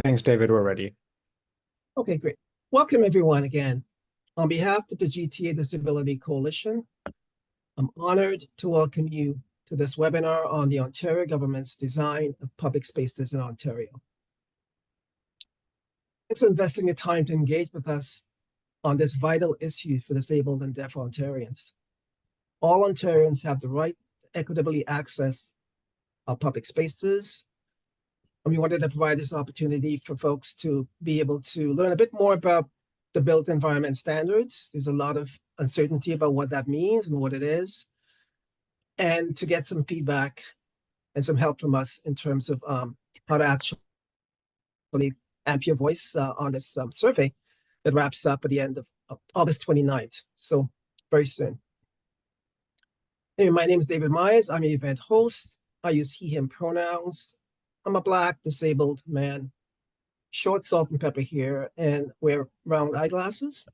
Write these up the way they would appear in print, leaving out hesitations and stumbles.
Thanks, David. We're ready. Okay, great. Welcome everyone again. On behalf of the GTA Disability Coalition, I'm honored to welcome you to this webinar on the Ontario government's design of public spaces in Ontario. It's investing the time to engage with us on this vital issue for disabled and deaf Ontarians. All Ontarians have the right to equitably access our public spaces. And we wanted to provide this opportunity for folks to be able to learn a bit more about the built environment standards. There's a lot of uncertainty about what that means and what it is, and to get some feedback and some help from us in terms of how to actually amp your voice on this survey that wraps up at the end of August 29th. So very soon. Anyway, my name is David Myers. I'm your event host. I use he, him pronouns. I'm a Black disabled man, short salt and pepper hair, and wear round eyeglasses.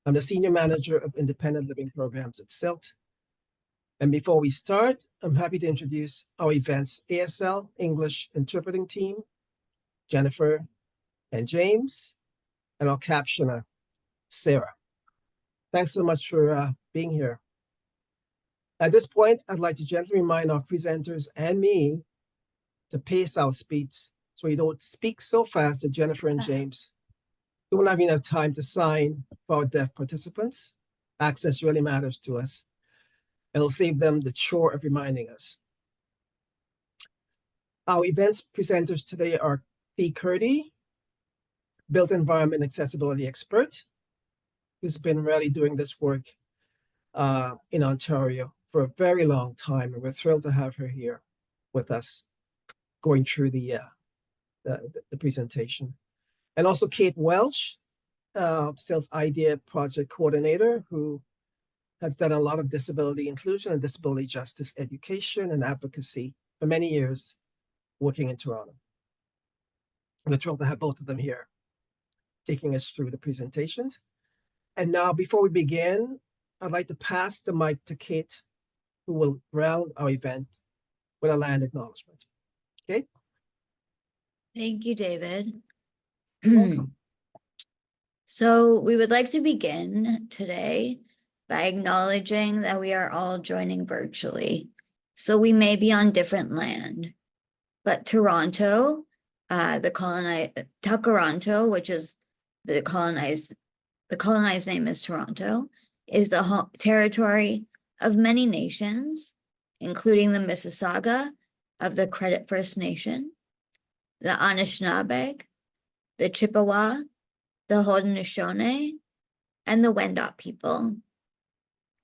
I'm the senior manager of independent living programs at CILT. And before we start, I'm happy to introduce our event's ASL English interpreting team, Jennifer and James, and our captioner, Sarah. Thanks so much for being here. At this point, I'd like to gently remind our presenters and me to pace our speech so we don't speak so fast that Jennifer and James don't have enough time to sign for our deaf participants. Access really matters to us. It'll save them the chore of reminding us. Our events presenters today are Kurdi, built environment accessibility expert, who's been really doing this work in Ontario for a very long time, and we're thrilled to have her here with us, going through the presentation. And also Kate Welsh, CILT's IDE project coordinator, who has done a lot of disability inclusion and disability justice education and advocacy for many years working in Toronto. We're thrilled to have both of them here taking us through the presentations. And now, before we begin, I'd like to pass the mic to Kate, who will round our event with a land acknowledgement. Kate? Thank you, David. You're welcome. So we would like to begin today by acknowledging that we are all joining virtually. So we may be on different land, but Toronto, Takaranto, which is the colonized name is Toronto, is the home territory of many nations, including the Mississauga of the Credit First Nation, the Anishinaabe, the Chippewa, the Haudenosaunee, and the Wendat people.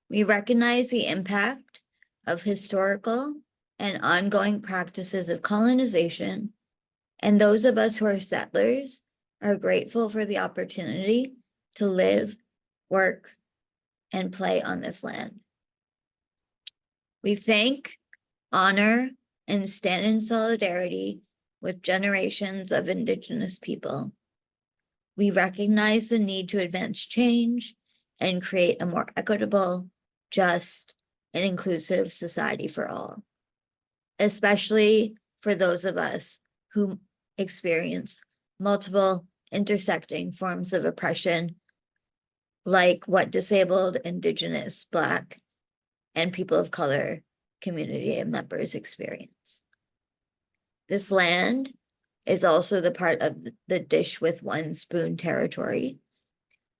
We recognize the impact of historical and ongoing practices of colonization, and those of us who are settlers are grateful for the opportunity to live, work, and play on this land. We thank, honor, and stand in solidarity with generations of Indigenous people. We recognize the need to advance change and create a more equitable, just, and inclusive society for all, especially for those of us who experience multiple intersecting forms of oppression, like what disabled, Indigenous, Black, and people of color community members experience. This land is also the part of the Dish with One Spoon territory,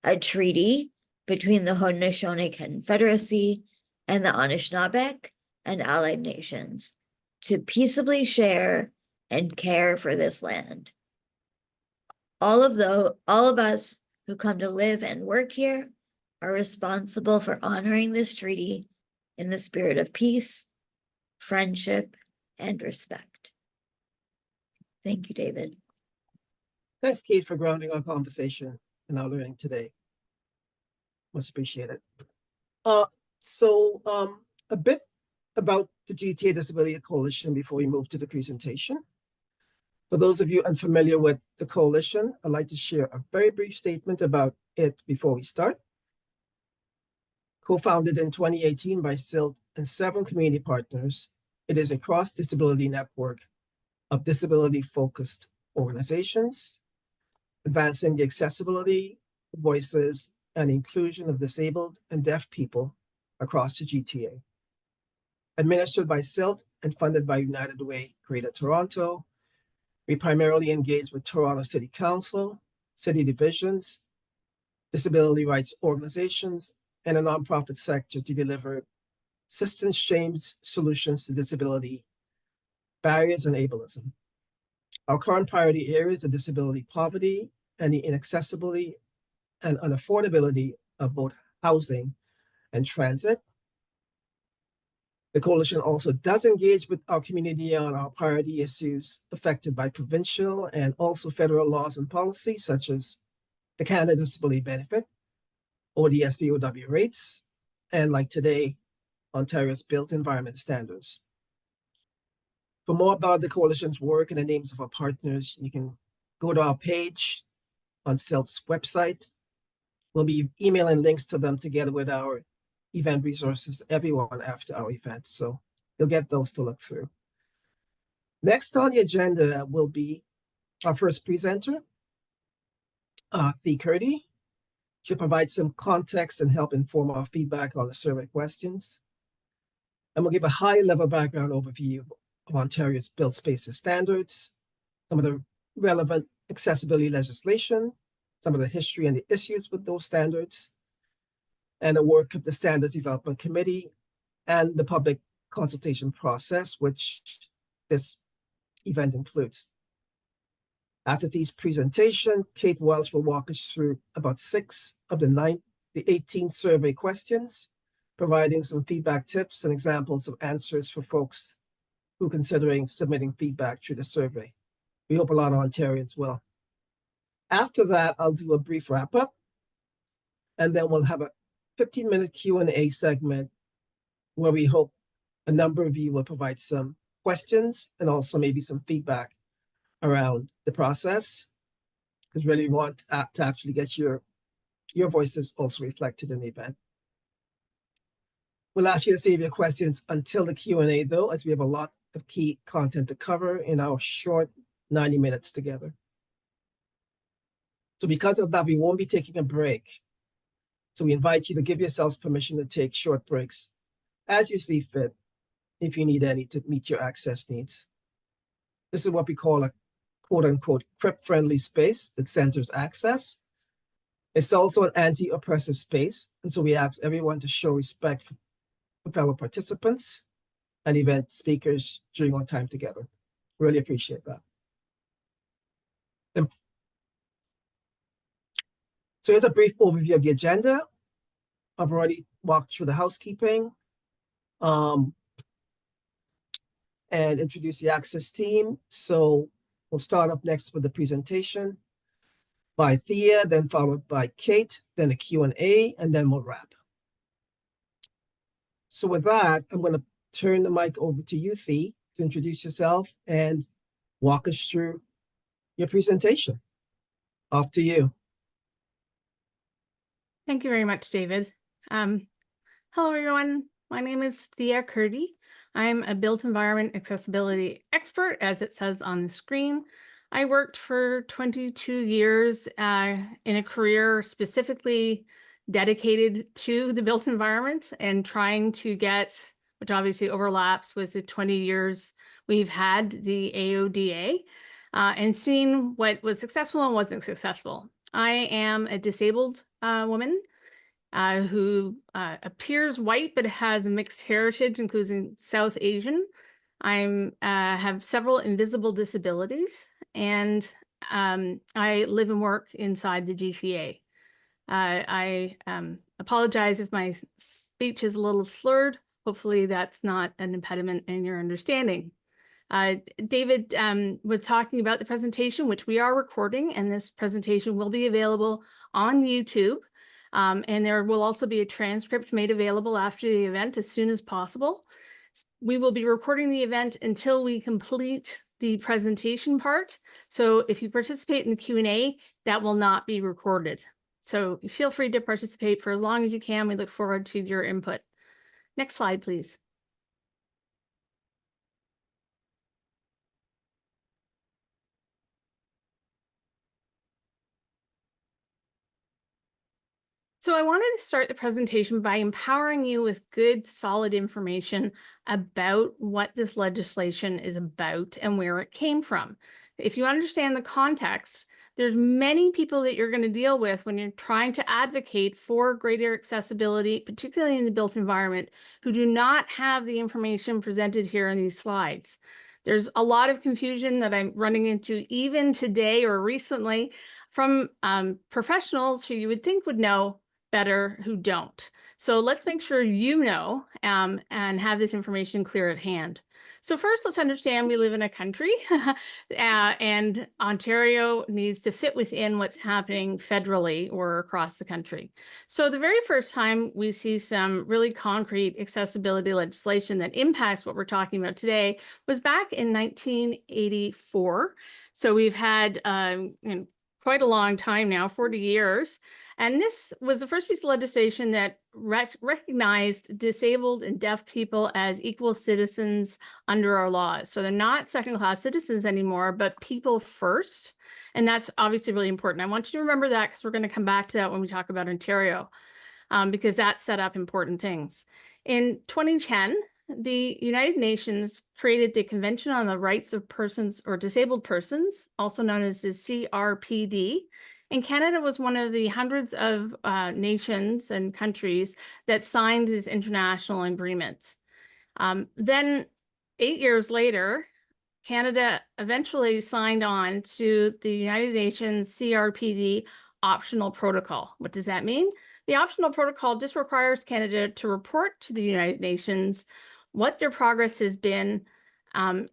a treaty between the Haudenosaunee Confederacy and the Anishinaabe and allied nations to peaceably share and care for this land. All of us who come to live and work here are responsible for honoring this treaty in the spirit of peace, friendship, and respect. Thank you, David. Thanks, Kate, for grounding our conversation and our learning today. Much appreciated. A bit about the GTA Disability Coalition before we move to the presentation. For those of you unfamiliar with the coalition, I'd like to share a very brief statement about it before we start. Co-founded in 2018 by CILT and several community partners, it is a cross-disability network of disability-focused organizations advancing the accessibility, voices, and inclusion of disabled and deaf people across the GTA. Administered by CILT and funded by United Way Greater Toronto, we primarily engage with Toronto City Council, city divisions, disability rights organizations, and a nonprofit sector to deliver systems change solutions to disability, barriers, and ableism. Our current priority areas are disability poverty and the inaccessibility and unaffordability of both housing and transit. The coalition also does engage with our community on our priority issues affected by provincial and also federal laws and policies, such as the Canada Disability Benefit, ODS VOW rates, and like today, Ontario's built environment standards. For more about the coalition's work and the names of our partners, you can go to our page on CILT's website. We'll be emailing links to them together with our event resources, everyone after our event. So you'll get those to look through. Next on the agenda will be our first presenter, Thea Kurdi. She'll provide some context and help inform our feedback on the survey questions. And we'll give a high-level background overview of Ontario's built spaces standards, some of the relevant accessibility legislation, some of the history and the issues with those standards, and the work of the Standards Development Committee and the public consultation process, which this event includes. After Thea's presentation, Kate Welsh will walk us through about 6 of the 18 survey questions, providing some feedback tips and examples of answers for folks who are considering submitting feedback through the survey. We hope a lot of Ontarians will. After that, I'll do a brief wrap-up, and then we'll have a 15-minute Q&A segment where we hope a number of you will provide some questions and also maybe some feedback around the process, because really want to actually get your voices also reflected in the event. We'll ask you to save your questions until the Q&A though, as we have a lot of key content to cover in our short 90 minutes together. So because of that, we won't be taking a break. So we invite you to give yourselves permission to take short breaks as you see fit, if you need any to meet your access needs. This is what we call a quote-unquote crip-friendly space that centers access. It's also an anti-oppressive space, and so we ask everyone to show respect for fellow participants and event speakers during our time together. Really appreciate that. So here's a brief overview of the agenda. I've already walked through the housekeeping and introduced the access team. So we'll start up next with the presentation by Thea, then followed by Kate, then a Q&A, and then we'll wrap. So with that, I'm going to turn the mic over to you, Thea, to introduce yourself and walk us through your presentation. Off to you. Thank you very much, David. Hello, everyone. My name is Thea Kurdi. I'm a built environment accessibility expert, as it says on the screen. I worked for 22 years in a career specifically dedicated to the built environment and trying to get, which obviously overlaps with the 20 years we've had the AODA, and seeing what was successful and wasn't successful. I am a disabled woman who appears white but has a mixed heritage, including South Asian. I have several invisible disabilities, and I live and work inside the GTA. I apologize if my speech is a little slurred. Hopefully that's not an impediment in your understanding. David was talking about the presentation, which we are recording, and this presentation will be available on YouTube. And there will also be a transcript made available after the event as soon as possible. We will be recording the event until we complete the presentation part. So if you participate in the Q&A, that will not be recorded. So feel free to participate for as long as you can. We look forward to your input. Next slide, please. So I wanted to start the presentation by empowering you with good, solid information about what this legislation is about and where it came from. If you understand the context, there's many people that you're going to deal with when you're trying to advocate for greater accessibility, particularly in the built environment, who do not have the information presented here in these slides. There's a lot of confusion that I'm running into even today or recently from professionals who you would think would know better who don't. So let's make sure you know and have this information clear at hand. So first, let's understand we live in a country and Ontario needs to fit within what's happening federally or across the country. So the very first time we see some really concrete accessibility legislation that impacts what we're talking about today was back in 1984. So we've had quite a long time now, 40 years. And this was the first piece of legislation that recognized disabled and deaf people as equal citizens under our laws. So they're not second-class citizens anymore, but people first. And that's obviously really important. I want you to remember that because we're going to come back to that when we talk about Ontario, because that set up important things. In 2010, the United Nations created the Convention on the Rights of Persons or Disabled Persons, also known as the CRPD. And Canada was one of the hundreds of nations and countries that signed these international agreements. Then 8 years later, Canada eventually signed on to the United Nations CRPD optional protocol. What does that mean? The optional protocol just requires Canada to report to the United Nations what their progress has been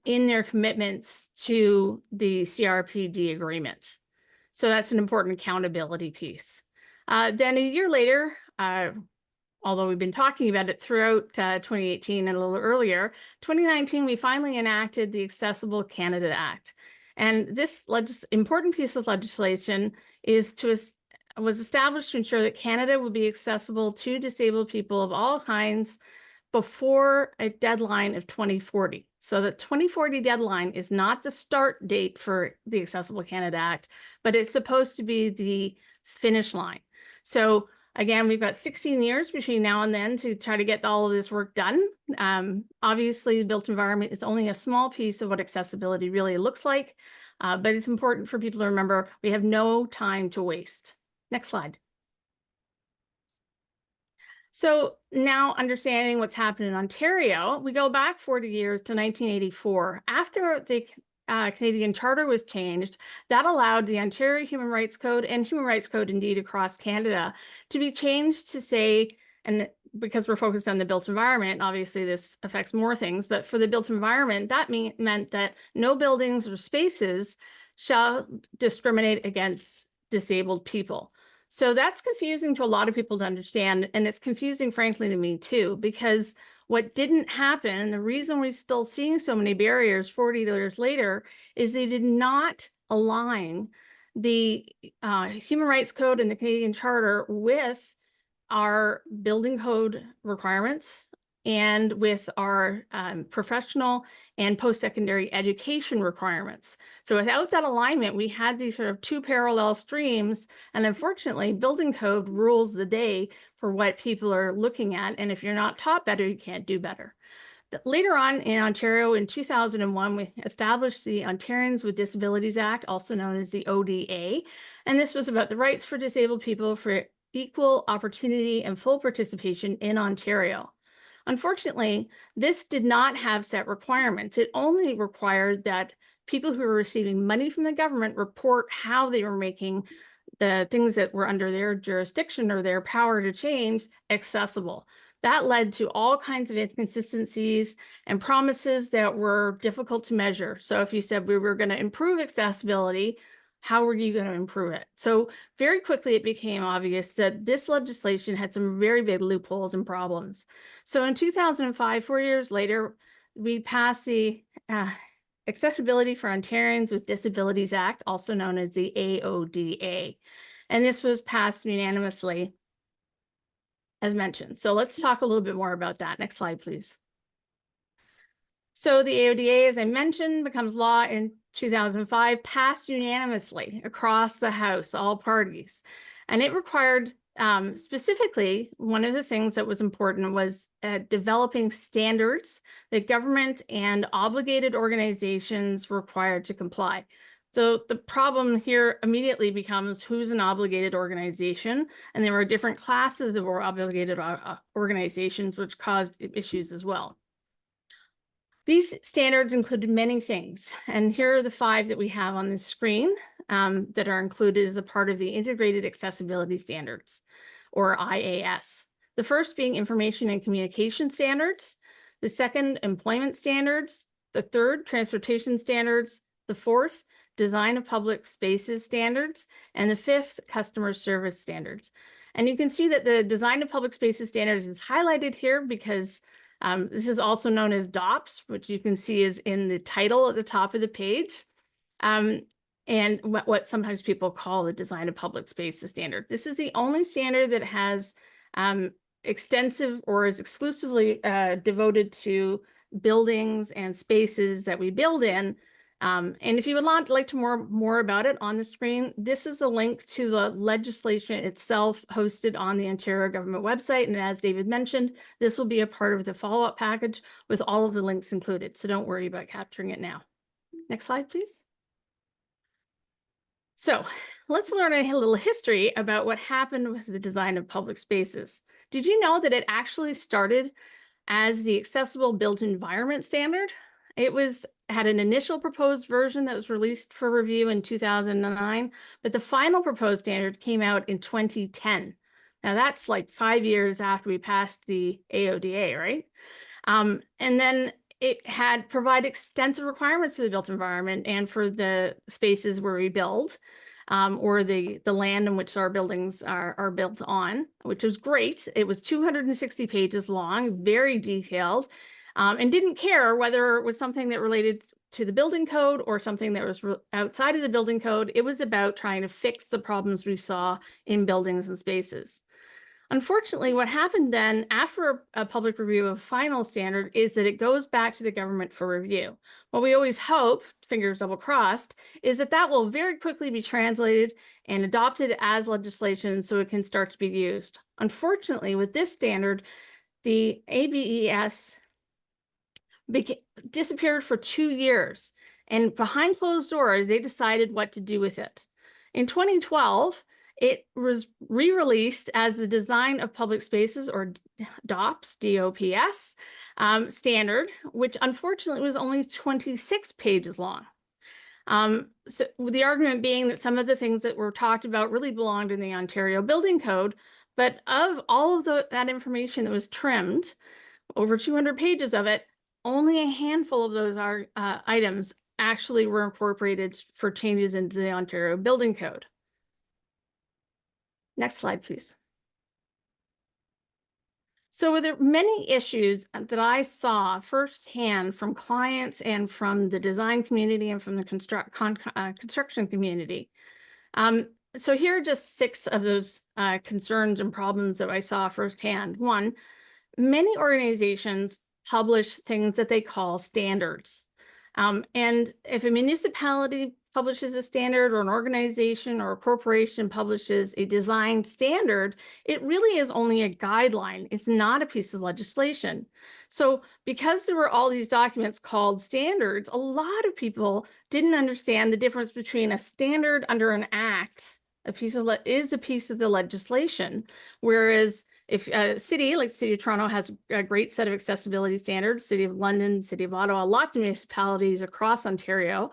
in their commitments to the CRPD agreements. So that's an important accountability piece. Then a year later, although we've been talking about it throughout 2018 and a little earlier, 2019, we finally enacted the Accessible Canada Act. And this important piece of legislation was established to ensure that Canada would be accessible to disabled people of all kinds before a deadline of 2040. So the 2040 deadline is not the start date for the Accessible Canada Act, but it's supposed to be the finish line. So again, we've got 16 years between now and then to try to get all of this work done. Obviously, the built environment is only a small piece of what accessibility really looks like, but it's important for people to remember we have no time to waste. Next slide. So now understanding what's happened in Ontario, we go back 40 years to 1984. After the Canadian Charter was changed, that allowed the Ontario Human Rights Code and Human Rights Code indeed across Canada to be changed to say, and because we're focused on the built environment, obviously this affects more things, but for the built environment, that meant that no buildings or spaces shall discriminate against disabled people. So that's confusing to a lot of people to understand, and it's confusing, frankly, to me too, because what didn't happen, and the reason we're still seeing so many barriers 40 years later, is they did not align the Human Rights Code and the Canadian Charter with our building code requirements and with our professional and post-secondary education requirements. So without that alignment, we had these sort of two parallel streams, and unfortunately, building code rules the day for what people are looking at, and if you're not taught better, you can't do better. But later on in Ontario, in 2001, we established the Ontarians with Disabilities Act, also known as the ODA, and this was about the rights for disabled people for equal opportunity and full participation in Ontario. Unfortunately, this did not have set requirements. It only required that people who were receiving money from the government report how they were making the things that were under their jurisdiction or their power to change accessible. That led to all kinds of inconsistencies and promises that were difficult to measure. So if you said we were going to improve accessibility, how were you going to improve it? So very quickly, it became obvious that this legislation had some very big loopholes and problems. So in 2005, 4 years later, we passed the Accessibility for Ontarians with Disabilities Act, also known as the AODA. And this was passed unanimously, as mentioned. So let's talk a little bit more about that. Next slide, please. So the AODA, as I mentioned, becomes law in 2005, passed unanimously across the House, all parties. And it required Specifically, one of the things that was important was developing standards that government and obligated organizations were required to comply. So the problem here immediately becomes who's an obligated organization, and there were different classes that were obligated organizations, which caused issues as well. These standards included many things, and here are the 5 that we have on the screen that are included as a part of the Integrated Accessibility Standards, or IAS. The first being Information and Communication Standards, the second, Employment Standards, the third, Transportation Standards, the fourth, Design of Public Spaces Standards, and the fifth, Customer Service Standards. And you can see that the Design of Public Spaces Standards is highlighted here because this is also known as DOPS, which you can see is in the title at the top of the page, and what sometimes people call the Design of Public Spaces Standard. This is the only standard that has extensive or is exclusively devoted to buildings and spaces that we build in. And if you would like to more about it on the screen, this is a link to the legislation itself hosted on the Ontario government website. And as David mentioned, this will be a part of the follow-up package with all of the links included. So don't worry about capturing it now. Next slide, please. So let's learn a little history about what happened with the design of public spaces. Did you know that it actually started as the Accessible Built Environment Standard? It had an initial proposed version that was released for review in 2009, but the final proposed standard came out in 2010. Now that's like 5 years after we passed the AODA, right? And then it had provided extensive requirements for the built environment and for the spaces where we build, or the land in which our buildings are built on, which was great. It was 260 pages long, very detailed, and didn't care whether it was something that related to the building code or something that was outside of the building code. It was about trying to fix the problems we saw in buildings and spaces. Unfortunately, what happened then after a public review of final standard is that it goes back to the government for review. What we always hope, fingers double crossed, is that that will very quickly be translated and adopted as legislation so it can start to be used. Unfortunately, with this standard, the ABES disappeared for 2 years, and behind closed doors, they decided what to do with it. In 2012, it was re-released as the Design of Public Spaces, or DOPS, D-O-P-S, standard, which unfortunately was only 26 pages long. So the argument being that some of the things that were talked about really belonged in the Ontario Building Code, but of all of that information that was trimmed, over 200 pages of it, only a handful of those items actually were incorporated for changes into the Ontario Building Code. Next slide, please. So there were many issues that I saw firsthand from clients and from the design community and from the construction community. So here are just 6 of those concerns and problems that I saw firsthand. One, many organizations publish things that they call standards. And if a municipality publishes a standard, or an organization or a corporation publishes a design standard, it really is only a guideline. It's not a piece of legislation. So because there were all these documents called standards, a lot of people didn't understand the difference between a standard under an act, is a piece of the legislation, whereas if a city like the City of Toronto has a great set of accessibility standards, City of London, City of Ottawa, lots of municipalities across Ontario,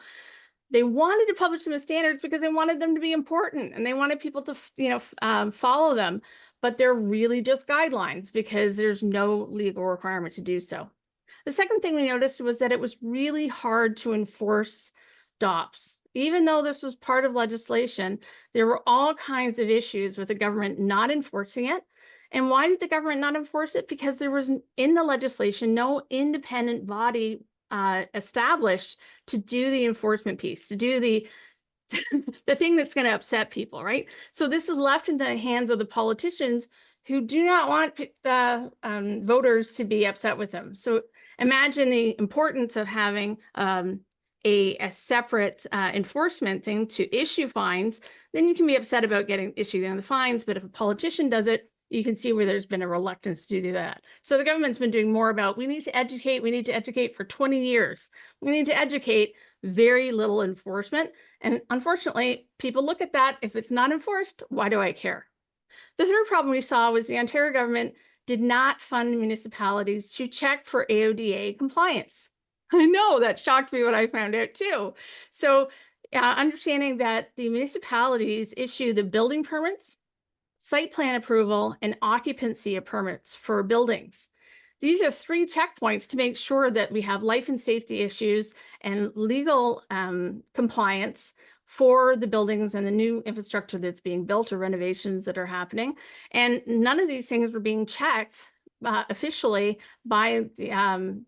they wanted to publish them as standards because they wanted them to be important and they wanted people to, follow them. But they're really just guidelines because there's no legal requirement to do so. The second thing we noticed was that it was really hard to enforce DOPS. Even though this was part of legislation, there were all kinds of issues with the government not enforcing it. And why did the government not enforce it? Because there was in the legislation no independent body established to do the enforcement piece, to do the thing that's going to upset people, right? So this is left in the hands of the politicians who do not want the voters to be upset with them. So imagine the importance of having a a separate enforcement thing to issue fines, then you can be upset about issuing the fines. But if a politician does it, you can see where there's been a reluctance to do that. So the government's been doing more about, we need to educate for 20 years. We need to educate, very little enforcement. And unfortunately, people look at that. If it's not enforced, why do I care? The third problem we saw was the Ontario government did not fund municipalities to check for AODA compliance. I know that shocked me when I found out too. So understanding that the municipalities issue the building permits, site plan approval, and occupancy permits for buildings. These are 3 checkpoints to make sure that we have life and safety issues and legal compliance for the buildings and the new infrastructure that's being built or renovations that are happening. And none of these things were being checked officially by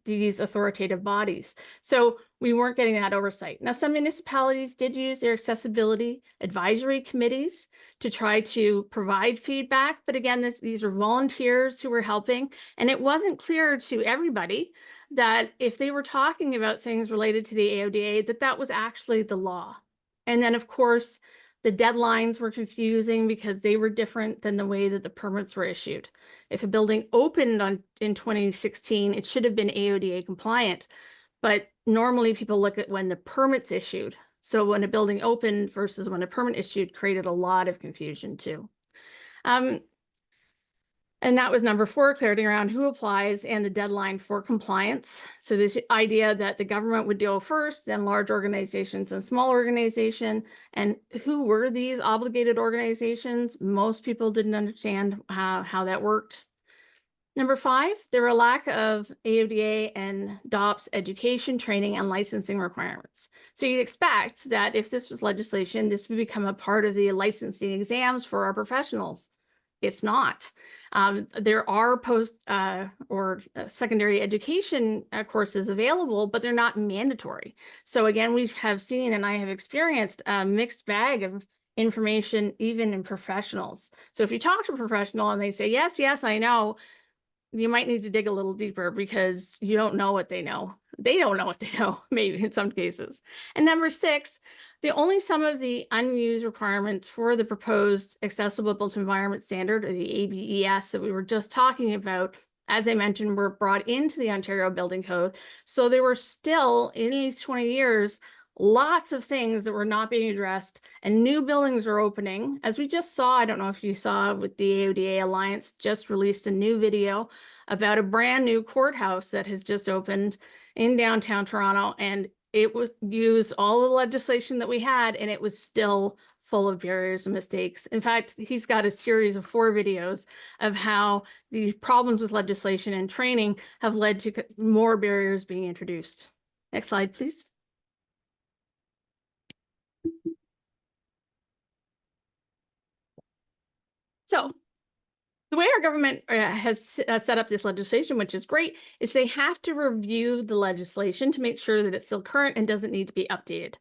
these authoritative bodies. So we weren't getting that oversight. Now, some municipalities did use their accessibility advisory committees to try to provide feedback. But again, these are volunteers who were helping. And it wasn't clear to everybody that if they were talking about things related to the AODA, that was actually the law. And then, of course, the deadlines were confusing because they were different than the way that the permits were issued. If a building opened in 2016, it should have been AODA compliant. But normally people look at when the permit's issued. So when a building opened versus when a permit issued created a lot of confusion too. And that was number 4, clarity around who applies and the deadline for compliance. So this idea that the government would go first, then large organizations and small organization, and who were these obligated organizations? Most people didn't understand how that worked. Number 5, there were a lack of AODA and DOPS education, training, and licensing requirements. So you'd expect that if this was legislation, this would become a part of the licensing exams for our professionals. It's not. There are post or secondary education courses available, but they're not mandatory. So again, we have seen, and I have experienced, a mixed bag of information, even in professionals. So if you talk to a professional and they say, yes, yes, I know, you might need to dig a little deeper because you don't know what they know. They don't know what they know, maybe in some cases. And number 6, only some of the unused requirements for the proposed accessible built environment standard, or the ABES that we were just talking about, as I mentioned, were brought into the Ontario Building Code. So there were still, in these 20 years, lots of things that were not being addressed, and new buildings are opening. As we just saw, I don't know if you saw, with the AODA Alliance just released a new video about a brand new courthouse that has just opened in downtown Toronto, and it was used all the legislation that we had, and it was still full of barriers and mistakes. In fact, he's got a series of 4 videos of how the problems with legislation and training have led to more barriers being introduced. Next slide, please. So the way our government has set up this legislation, which is great, is they have to review the legislation to make sure that it's still current and doesn't need to be updated.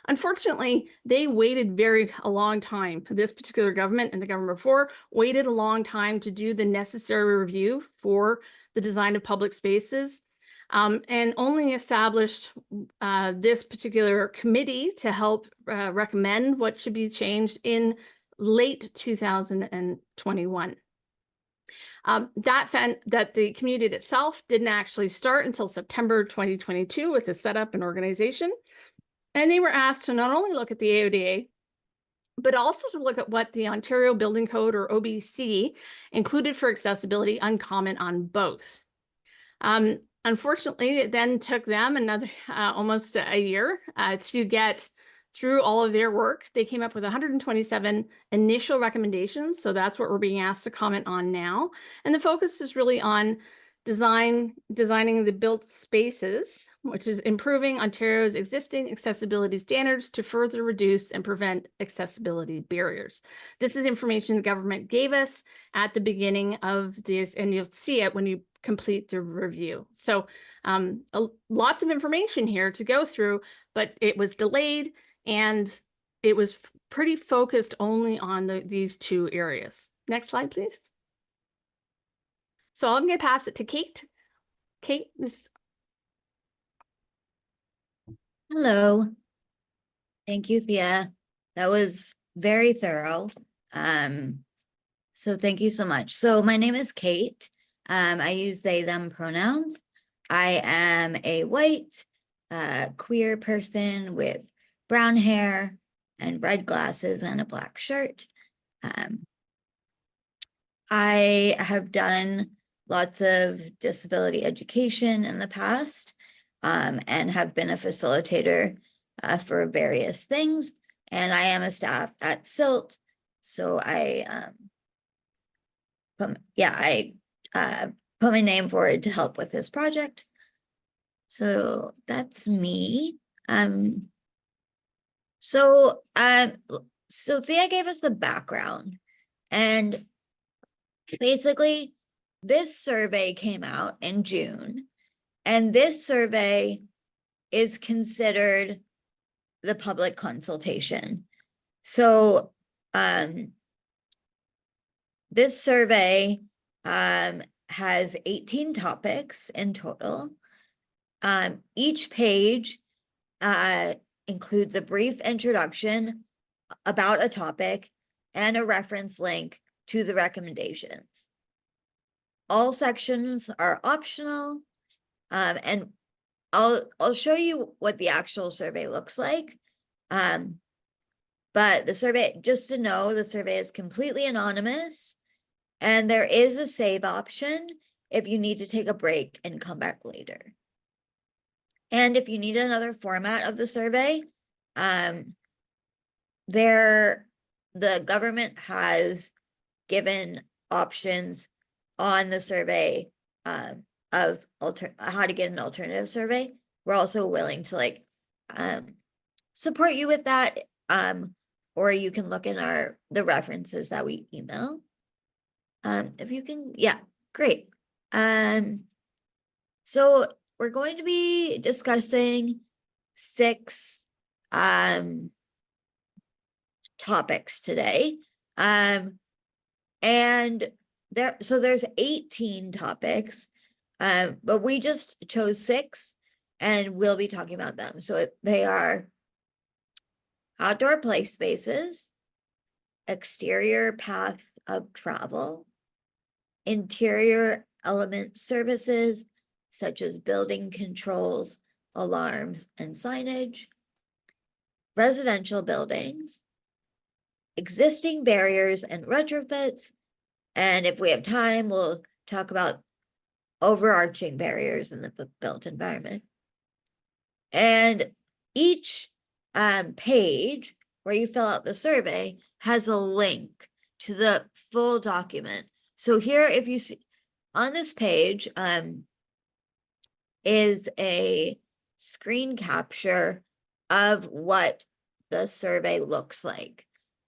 Unfortunately, they waited a long time. This particular government and the government before waited a long time to do the necessary review for the design of public spaces, and only established this particular committee to help recommend what should be changed in late 2021. That the community itself didn't actually start until September 2022 with the setup and organization. And they were asked to not only look at the AODA, but also to look at what the Ontario Building Code, or OBC, included for accessibility, and comment on both. Unfortunately, it then took them another almost a year to get through all of their work. They came up with 127 initial recommendations. So that's what we're being asked to comment on now. And the focus is really on designing the built spaces, which is improving Ontario's existing accessibility standards to further reduce and prevent accessibility barriers. This is information the government gave us at the beginning of this, and you'll see it when you complete the review. So lots of information here to go through, but it was delayed, and it was pretty focused only on these 2 areas. Next slide, please. So I'm going to pass it to Kate. Kate, Hello. Thank you, Thea. That was very thorough. So thank you so much. So my name is Kate. I use they, them pronouns. I am a white, queer person with brown hair and red glasses and a black shirt. I have done lots of disability education in the past, and have been a facilitator for various things. And I am a staff at CILT. So I put my name forward to help with this project. So that's me. So Thea gave us the background, and basically this survey came out in June, and this survey is considered the public consultation. So this survey has 18 topics in total. Each page includes a brief introduction about a topic and a reference link to the recommendations. All sections are optional, and I'll show you what the actual survey looks like. But the survey, just to know, the survey is completely anonymous, and there is a save option if you need to take a break and come back later. And if you need another format of the survey, the government has given options on the survey of how to get an alternative survey. We're also willing to support you with that, or you can look in the references that we email. If you can, yeah, great. So we're going to be discussing 6 topics today. And there's 18 topics, but we just chose 6 and we'll be talking about them. So they are outdoor play spaces, exterior paths of travel, interior element services, such as building controls, alarms, and signage, residential buildings, existing barriers and retrofits, and if we have time, we'll talk about overarching barriers in the built environment. And each page where you fill out the survey has a link to the full document. So here, if you see on this page, is a screen capture of what the survey looks like.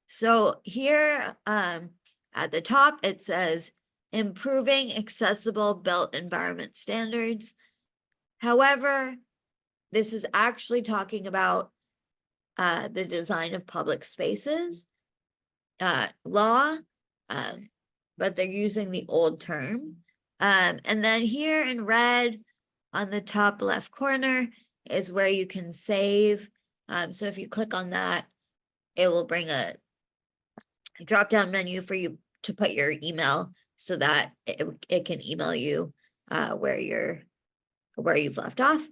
So here at the top, it says improving accessible built environment standards. However, this is actually talking about the design of public spaces law, but they're using the old term. And then here in red on the top left corner is where you can save. So if you click on that, it will bring a drop-down menu for you to put your email so that it can email you where you've left off.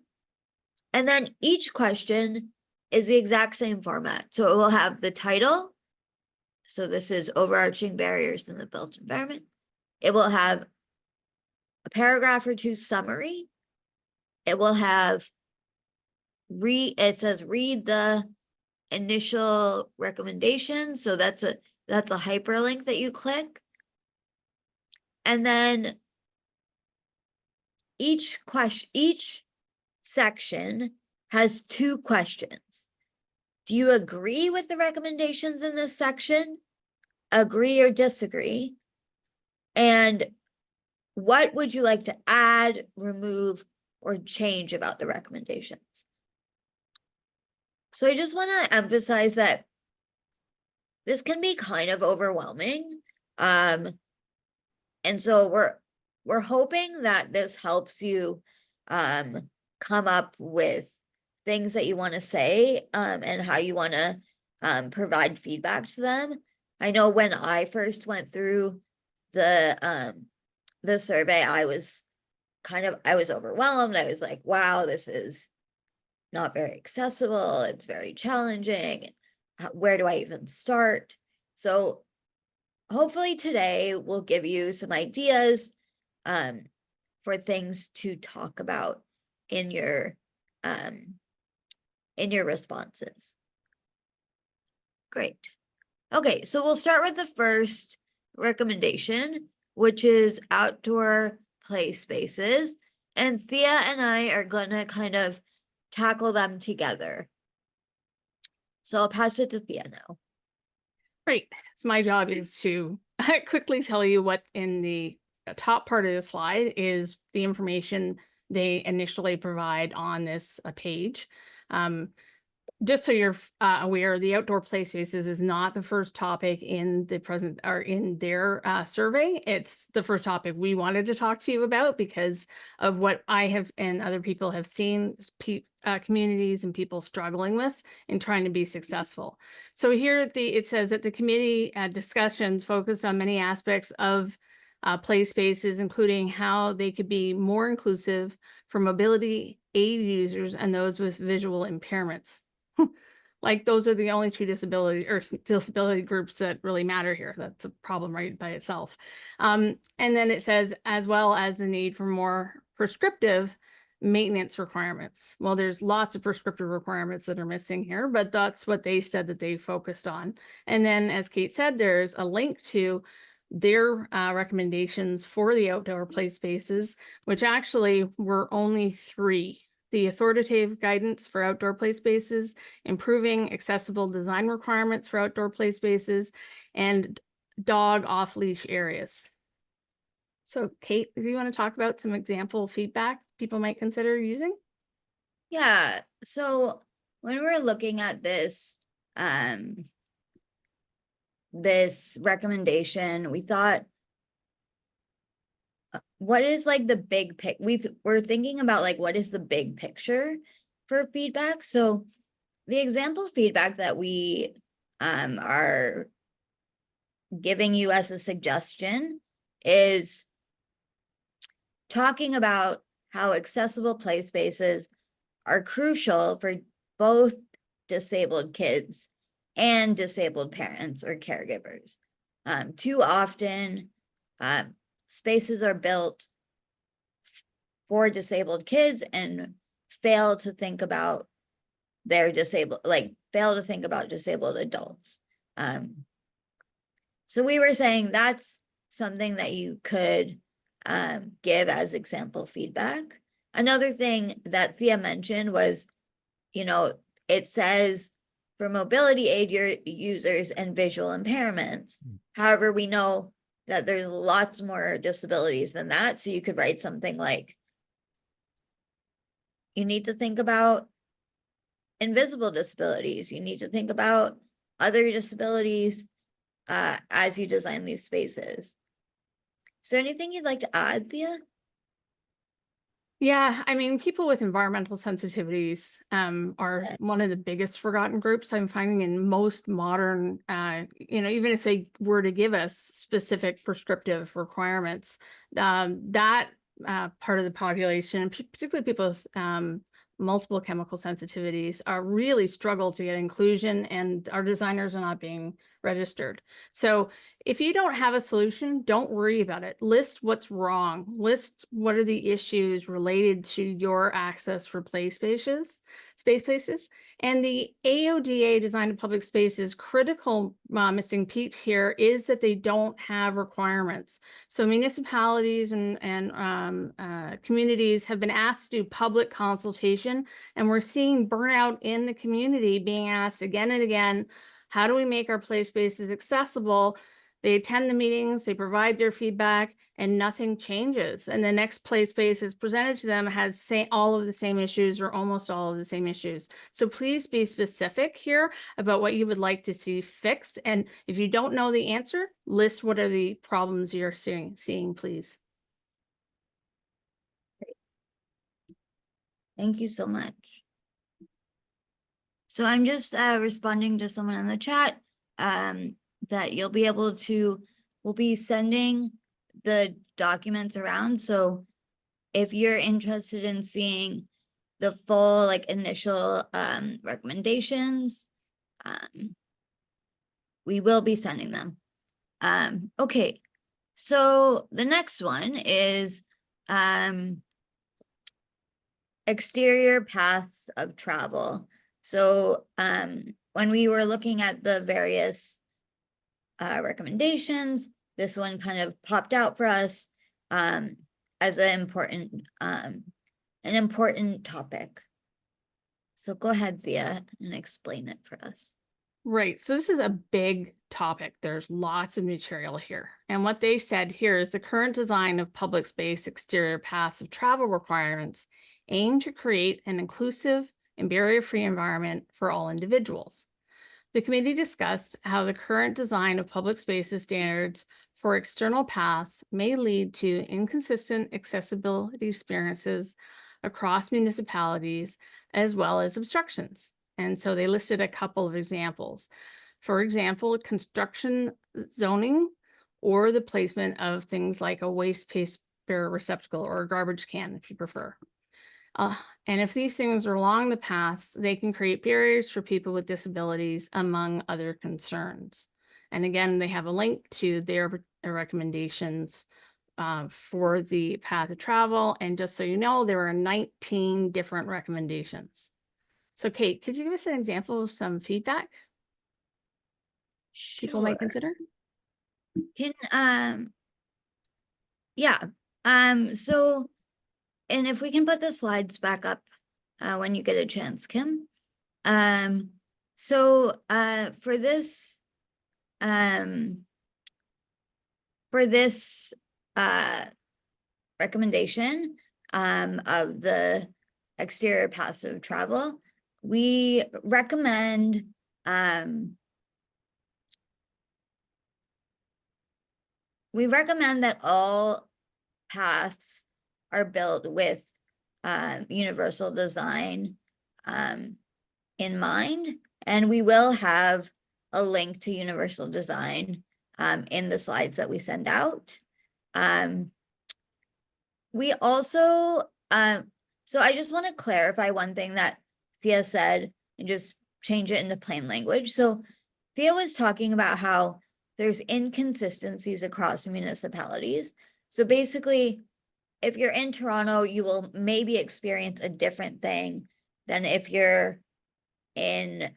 And then each question is the exact same format. So it will have the title. So this is overarching barriers in the built environment. It will have a paragraph or 2 summary. It will have it says read the initial recommendation. So that's a hyperlink that you click. And then each section has 2 questions. Do you agree with the recommendations in this section? Agree or disagree? And what would you like to add, remove, or change about the recommendations? So I just want to emphasize that this can be kind of overwhelming. And so we're hoping that this helps you come up with things that you want to say, and how you want to provide feedback to them. I know when I first went through the survey, I was overwhelmed. I was like, wow, this is not very accessible. It's very challenging. Where do I even start? So hopefully today will give you some ideas for things to talk about in your responses. Great. Okay, so we'll start with the first recommendation, which is outdoor play spaces. And Thea and I are gonna kind of tackle them together. So I'll pass it to Thea now. Great. So my job is to quickly tell you what in the top part of the slide is the information they initially provide on this page. Just so you're aware, the outdoor play spaces is not the first topic in the present or in their survey. It's the first topic we wanted to talk to you about because of what I have and other people have seen communities and people struggling with in trying to be successful. So here it says that the committee discussions focused on many aspects of play spaces, including how they could be more inclusive for mobility aid users and those with visual impairments. Like those are the only two disability groups that really matter here. That's a problem right by itself. And then it says, as well as the need for more prescriptive maintenance requirements. Well, there's lots of prescriptive requirements that are missing here, but that's what they said that they focused on. And then, as Kate said, there's a link to their recommendations for the outdoor play spaces, which actually were only 3. The authoritative guidance for outdoor play spaces, improving accessible design requirements for outdoor play spaces, and dog off-leash areas. So Kate, do you want to talk about some example feedback people might consider using? Yeah, so when we're looking at this this recommendation, we thought, what is like the big pic? We're thinking about like, what is the big picture for feedback? So the example feedback that we are giving you as a suggestion is talking about how accessible play spaces are crucial for both disabled kids and disabled parents or caregivers. Too often, spaces are built for disabled kids and fail to think about disabled adults. So we were saying that's something that you could give as example feedback. Another thing that Thea mentioned was, it says for mobility aid users and visual impairments. However, we know that there's lots more disabilities than that. So you could write something like, you need to think about invisible disabilities. You need to think about other disabilities as you design these spaces. Is there anything you'd like to add, Thea? Yeah, I mean, people with environmental sensitivities are one of the biggest forgotten groups I'm finding in most modern, even if they were to give us specific prescriptive requirements, that part of the population, particularly people with multiple chemical sensitivities, really struggle to get inclusion, and our designers are not being registered. So if you don't have a solution, don't worry about it. List what's wrong. List what are the issues related to your access for space places. And the AODA design of public spaces critical missing piece here is that they don't have requirements. So municipalities and communities have been asked to do public consultation, and we're seeing burnout in the community being asked again and again, how do we make our play spaces accessible? They attend the meetings, they provide their feedback, and nothing changes. And the next play space is presented to them has all of the same issues or almost all of the same issues. So please be specific here about what you would like to see fixed. And if you don't know the answer, list what are the problems you're seeing, please. Thank you so much. So I'm just responding to someone in the chat that you'll be able to, we'll be sending the documents around. So if you're interested in seeing the full like initial recommendations, we will be sending them. Okay, so the next one is exterior paths of travel. So when we were looking at the various recommendations, this one kind of popped out for us as an important topic. So go ahead, Thea, and explain it for us. Right. So this is a big topic. There's lots of material here. And what they said here is the current design of public space exterior paths of travel requirements aim to create an inclusive and barrier-free environment for all individuals. The committee discussed how the current design of public spaces standards for external paths may lead to inconsistent accessibility experiences across municipalities, as well as obstructions. And so they listed a couple of examples. For example, construction zoning or the placement of things like a waste paper receptacle or a garbage can, if you prefer. And if these things are along the paths, they can create barriers for people with disabilities, among other concerns. And again, they have a link to their recommendations for the path of travel. And just so you know, there are 19 different recommendations. So Kate, could you give us an example of some feedback people might consider? Yeah. So, and if we can put the slides back up when you get a chance, Kim. So for this recommendation of the exterior paths of travel, we recommend that all paths are built with universal design in mind, and we will have a link to universal design in the slides that we send out. We also, so I just want to clarify one thing that Thea said and just change it into plain language. So Thea was talking about how there's inconsistencies across municipalities. So basically, if you're in Toronto, you will maybe experience a different thing than if you're in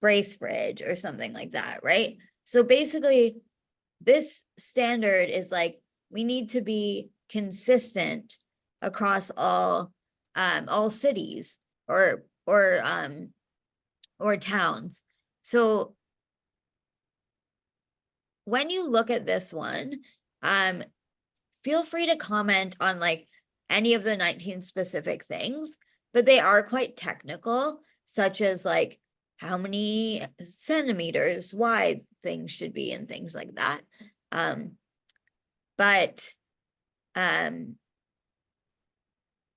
Bracebridge or something like that, right? So basically, this standard is like, we need to be consistent across all cities or towns. So when you look at this one, feel free to comment on like any of the 19 specific things, but they are quite technical, such as like how many centimeters wide things should be and things like that.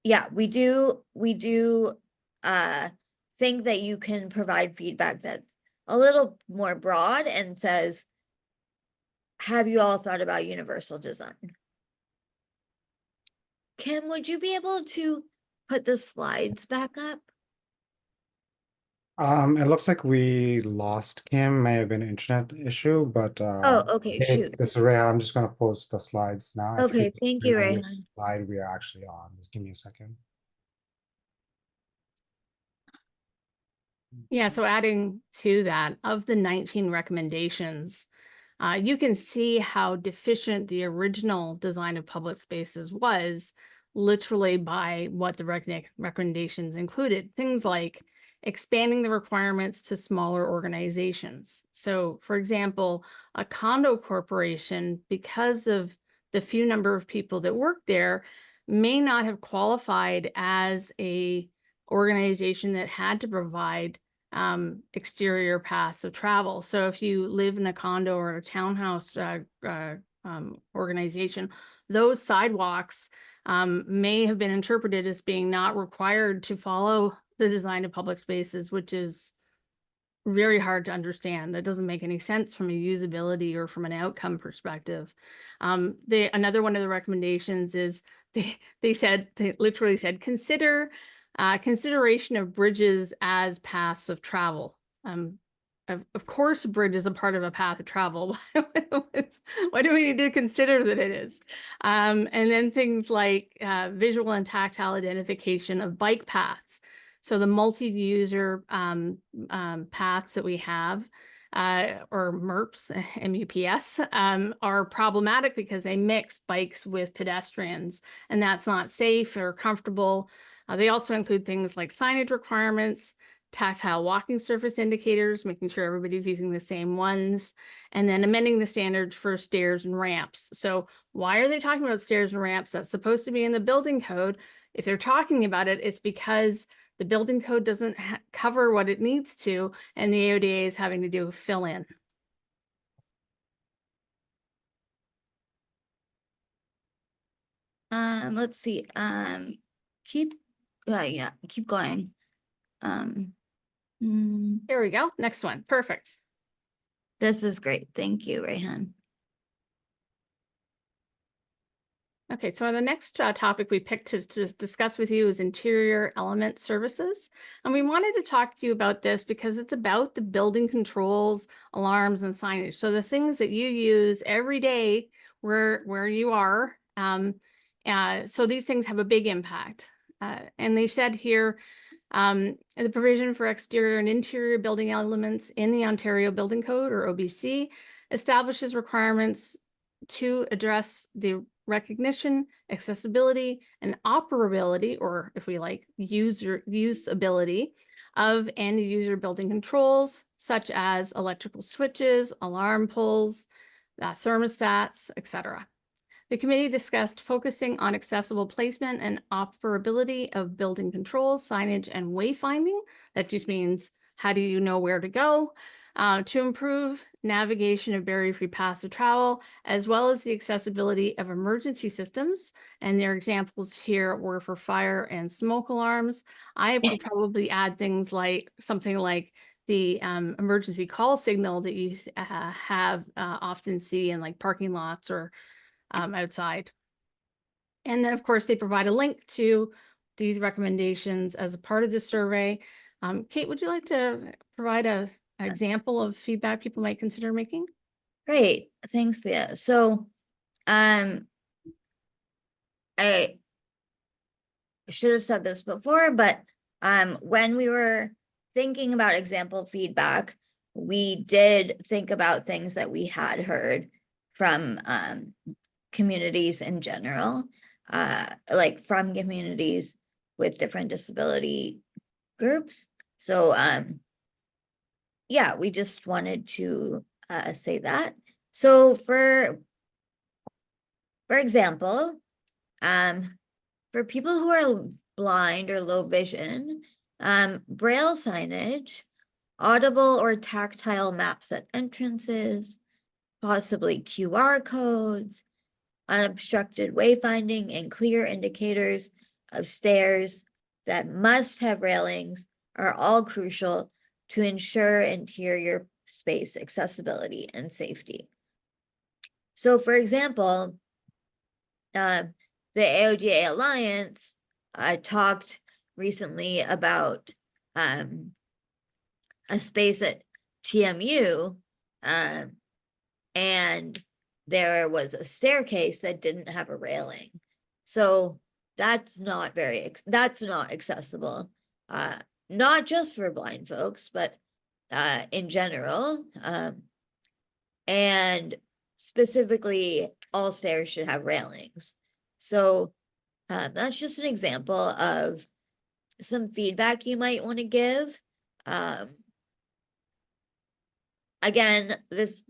Yeah, we do think that you can provide feedback that's a little more broad and says, have you all thought about universal design? Kim, would you be able to put the slides back up? It looks like we lost Kim. May have been an internet issue, but Oh, okay, shoot. this is Rayhan. I'm just gonna post the slides now. If Okay, could thank you, remember which Rayhan. slide we are actually on. Just give me a second. Yeah, so adding to that, of the 19 recommendations, you can see how deficient the original design of public spaces was, literally by what the recommendations included. Things like expanding the requirements to smaller organizations. So for example, a condo corporation, because of the few number of people that work there, may not have qualified as a organization that had to provide exterior paths of travel. So if you live in a condo or a townhouse organization, those sidewalks may have been interpreted as being not required to follow the design of public spaces, which is very hard to understand. That doesn't make any sense from a usability or from an outcome perspective. Another one of the recommendations is they literally said consideration of bridges as paths of travel. Of course, a bridge is a part of a path of travel. Why do we need to consider that it is? And then things like visual and tactile identification of bike paths. So the multi-user paths that we have, or MERPs, MUPS, are problematic because they mix bikes with pedestrians, and that's not safe or comfortable. They also include things like signage requirements, tactile walking surface indicators, making sure everybody's using the same ones, and then amending the standards for stairs and ramps. So why are they talking about stairs and ramps? That's supposed to be in the building code. If they're talking about it, it's because the building code doesn't cover what it needs to, and the AODA is having to do a fill in. Let's see, keep going. There we go. Next one. Perfect. This is great. Thank you, Rayhan. Okay, so the next topic we picked to discuss with you is interior element services. And we wanted to talk to you about this because it's about the building controls, alarms, and signage. So the things that you use every day where you are. So these things have a big impact. And they said here, the provision for exterior and interior building elements in the Ontario Building Code, or OBC, establishes requirements to address the recognition, accessibility, and operability, or if we like, usability of end user building controls, such as electrical switches, alarm pulls, thermostats, etc. The committee discussed focusing on accessible placement and operability of building controls, signage, and wayfinding. That just means, how do you know where to go? To improve navigation of barrier-free paths of travel, as well as the accessibility of emergency systems. And their examples here were for fire and smoke alarms. I would probably add things like something like the emergency call signal that you often see in like parking lots or outside. And then, of course, they provide a link to these recommendations as a part of the survey. Kate, would you like to provide an example of feedback people might consider making? Great, thanks, Thea. So, I should have said this before, but when we were thinking about example feedback, we did think about things that we had heard from communities in general, like from communities with different disability groups. So yeah, we just wanted to say that. So for example, for people who are blind or low vision, braille signage, audible or tactile maps at entrances, possibly QR codes, unobstructed wayfinding, and clear indicators of stairs that must have railings are all crucial to ensure interior space accessibility and safety. So, for example, the AODA Alliance talked recently about a space at TMU, and there was a staircase that didn't have a railing. So that's not accessible, not just for blind folks, but in general. And specifically, all stairs should have railings. So that's just an example of some feedback you might want to give. Again, this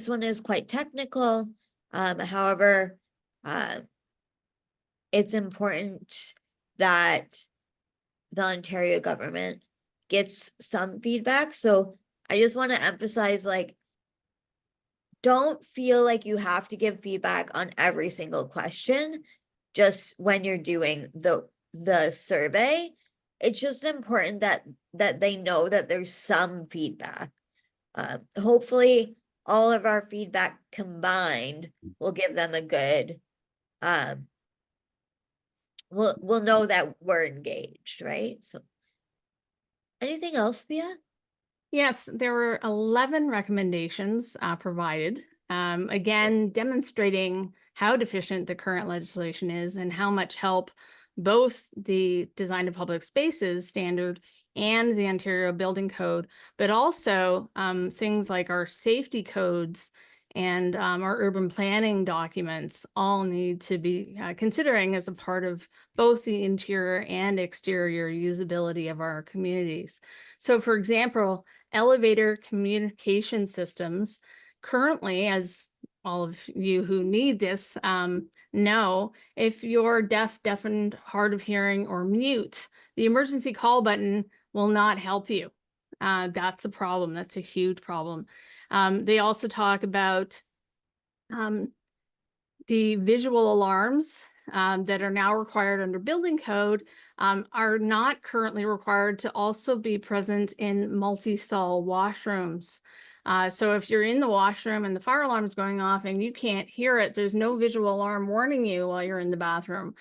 one is quite technical. However, it's important that the Ontario government gets some feedback. So I just want to emphasize, don't feel like you have to give feedback on every single question. Just when you're doing the survey, it's just important that they know that there's some feedback. Hopefully all of our feedback combined will give them a good, we'll know that we're engaged, right? So anything else, Thea? Yes, there were 11 recommendations provided, again, demonstrating how deficient the current legislation is and how much help both the Design of Public Spaces standard and the Ontario Building Code, but also things like our safety codes and our urban planning documents all need to be considering as a part of both the interior and exterior usability of our communities. So for example, elevator communication systems currently, as all of you who need this know, if you're deaf, deafened, hard of hearing, or mute, the emergency call button will not help you. That's a problem. That's a huge problem. They also talk about the visual alarms that are now required under building code are not currently required to also be present in multi-stall washrooms. So if you're in the washroom and the fire alarm is going off and you can't hear it, there's no visual alarm warning you while you're in the bathroom.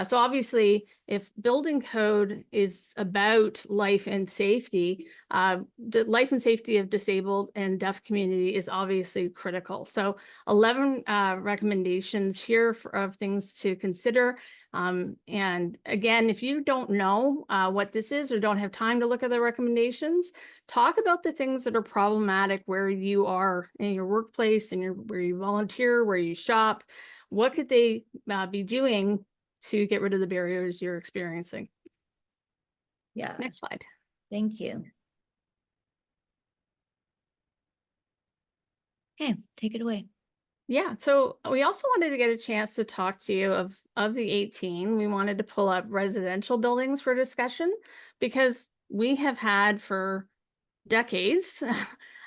So obviously, if building code is about life and safety, the life and safety of disabled and deaf community is obviously critical. So 11 recommendations here of things to consider. And again, if you don't know what this is or don't have time to look at the recommendations, talk about the things that are problematic where you are in your workplace and where you volunteer, where you shop. What could they be doing to get rid of the barriers you're experiencing? Yeah. Next slide. Thank you. Okay, take it away. Yeah, so we also wanted to get a chance to talk to you of the 18. We wanted to pull up residential buildings for discussion because we have had for decades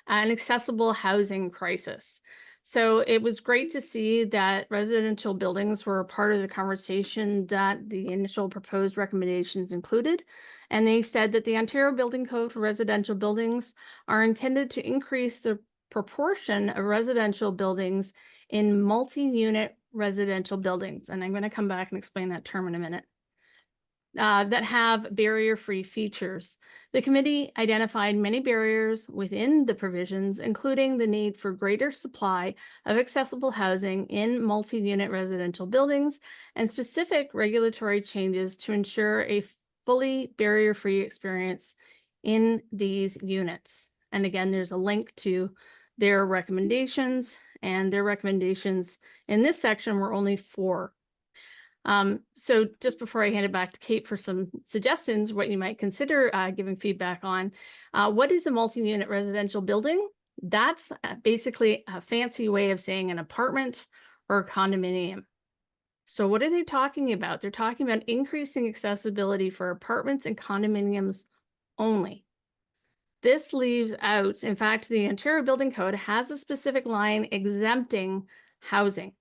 an accessible housing crisis. So it was great to see that residential buildings were a part of the conversation that the initial proposed recommendations included. And they said that the Ontario Building Code for residential buildings are intended to increase the proportion of residential buildings in multi-unit residential buildings. And I'm going to come back and explain that term in a minute. That have barrier-free features. The committee identified many barriers within the provisions, including the need for greater supply of accessible housing in multi-unit residential buildings and specific regulatory changes to ensure a fully barrier-free experience in these units. And again, there's a link to their recommendations, and their recommendations in this section were only 4. So just before I hand it back to Kate for some suggestions, what you might consider giving feedback on, what is a multi-unit residential building? That's basically a fancy way of saying an apartment or a condominium. So what are they talking about? They're talking about increasing accessibility for apartments and condominiums only. This leaves out, in fact, the Ontario Building Code has a specific line exempting housing.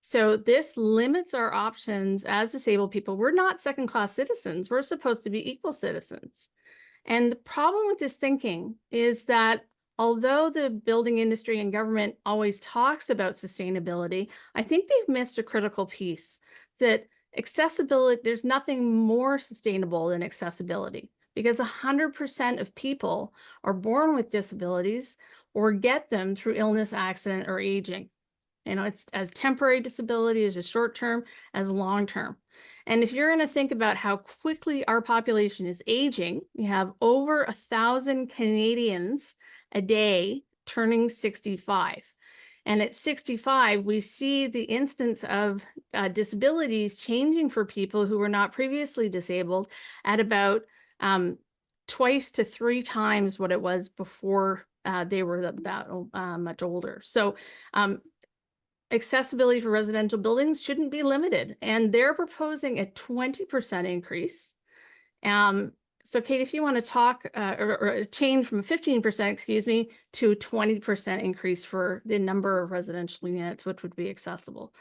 So this limits our options as disabled people. We're not second-class citizens. We're supposed to be equal citizens. And the problem with this thinking is that although the building industry and government always talks about sustainability, I think they've missed a critical piece, that accessibility, there's nothing more sustainable than accessibility, because 100% of people are born with disabilities or get them through illness, accident, or aging. You know, it's as temporary disability, as a short-term, as long-term. And if you're going to think about how quickly our population is aging, we have over 1,000 Canadians a day turning 65. And at 65, we see the instance of disabilities changing for people who were not previously disabled at about twice to 3 times what it was before they were that much older. So accessibility for residential buildings shouldn't be limited, and they're proposing a 20% increase. So Kate, if you want to talk or a change from 15%, excuse me, to a 20% increase for the number of residential units, which would be accessible.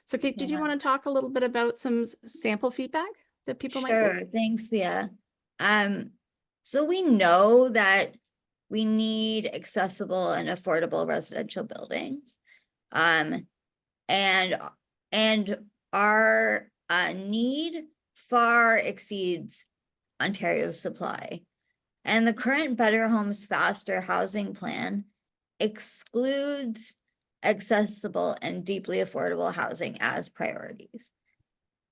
So Kate, did you want to talk a little bit about some sample feedback? that people might Sure, think? thanks, Thea. So we know that we need accessible and affordable residential buildings. And our need far exceeds Ontario's supply. And the current Better Homes Faster housing plan excludes accessible and deeply affordable housing as priorities.